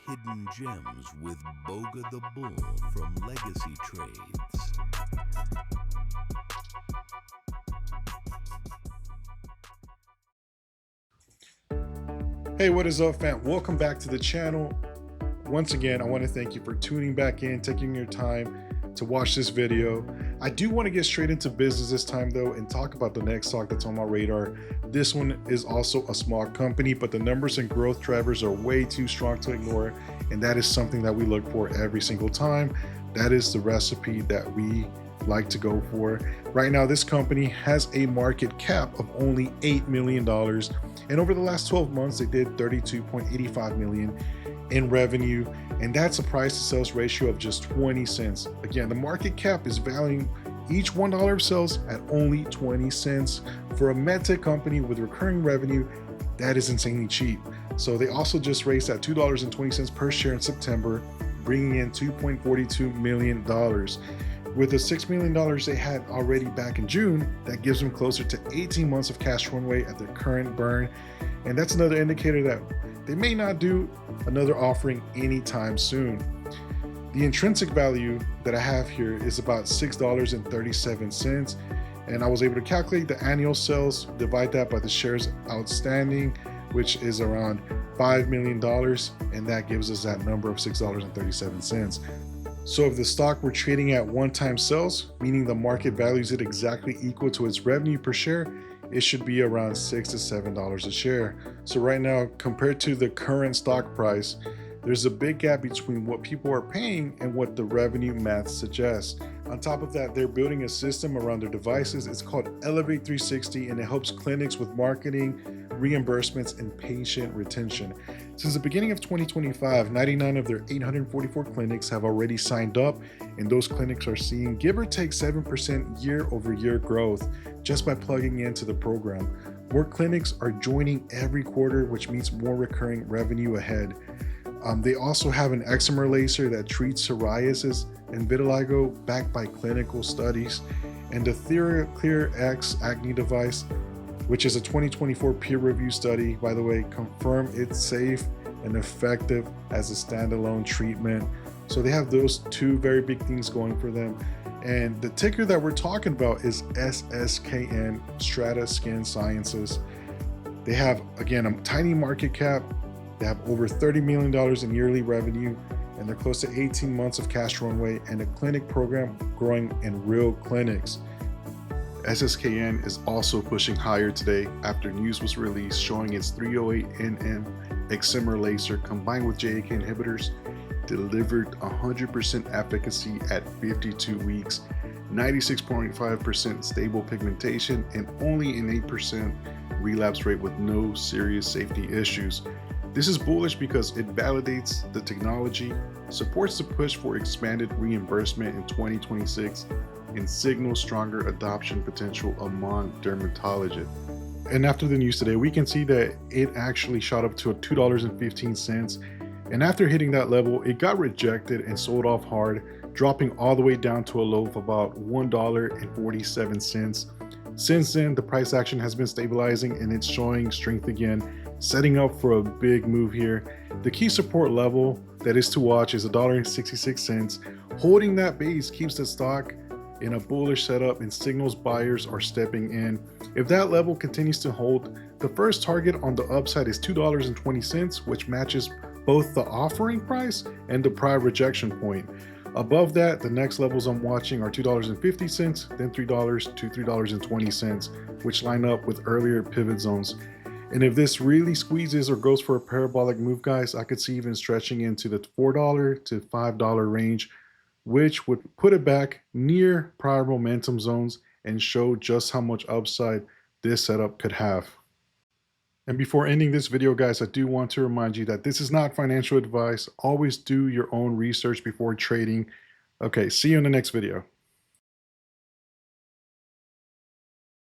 hidden gems with Boga the Bull from Legacy Trades. Hey, what is up, fam? Welcome back to the channel. Once again, I want to thank you for tuning back in, taking your time to watch this video. I do want to get straight into business this time though and talk about the next stock that's on my radar. This one is also a small company, but the numbers and growth drivers are way too strong to ignore, and that is something that we look for every single time. That is the recipe that we like to go for. Right now, this company has a market cap of only $8 million, and over the last 12 months they did 32.85 million in revenue, and that's a price to sales ratio of just 20 cents. Again, the market cap is valuing each $1 of sales at only 20 cents. For a medtech company with recurring revenue, that is insanely cheap. So they also just raised at $2.20 per share in September, bringing in $2.42 million. With the $6 million they had already back in June, that gives them closer to 18 months of cash runway at their current burn. And that's another indicator that they may not do another offering anytime soon. The intrinsic value that I have here is about $6.37. And I was able to calculate the annual sales, divide that by the shares outstanding, which is around $5 million. And that gives us that number of $6.37. So if the stock were trading at one-time sales, meaning the market values it exactly equal to its revenue per share, it should be around $6 to $7 a share. So right now, compared to the current stock price, there's a big gap between what people are paying and what the revenue math suggests. On top of that, they're building a system around their devices. It's called Elevate 360, and it helps clinics with marketing, reimbursements, and patient retention. Since the beginning of 2025, 99 of their 844 clinics have already signed up, and those clinics are seeing give or take 7% year-over-year growth just by plugging into the program. More clinics are joining every quarter, which means more recurring revenue ahead. They also have an eczema laser that treats psoriasis and vitiligo backed by clinical studies, and the Clear X acne device, which is a 2024 peer-reviewed study, by the way, confirmed it's safe and effective as a standalone treatment. So they have those two very big things going for them. And the ticker that we're talking about is SSKN, Strata Skin Sciences. They have, again, a tiny market cap. They have over $30 million in yearly revenue, and they're close to 18 months of cash runway and a clinic program growing in real clinics. SSKN is also pushing higher today after news was released showing its 308NM eczema laser combined with JAK inhibitors delivered 100% efficacy at 52 weeks, 96.5% stable pigmentation, and only an 8% relapse rate with no serious safety issues. This is bullish because it validates the technology, supports the push for expanded reimbursement in 2026, and signals stronger adoption potential among dermatologists. And after the news today, we can see that it actually shot up to $2.15. And after hitting that level, it got rejected and sold off hard, dropping all the way down to a low of about $1.47. Since then, the price action has been stabilizing and it's showing strength again, setting up for a big move here. The key support level that is to watch is $1.66. Holding that base keeps the stock in a bullish setup and signals buyers are stepping in. If that level continues to hold, the first target on the upside is $2.20, which matches both the offering price and the prior rejection point. Above that, the next levels I'm watching are $2.50, then $3 to $3.20, which line up with earlier pivot zones. And if this really squeezes or goes for a parabolic move, guys, I could see even stretching into the $4 to $5 range, which would put it back near prior momentum zones and show just how much upside this setup could have. And before ending this video, guys, I do want to remind you that this is not financial advice. Always do your own research before trading. Okay, see you in the next video.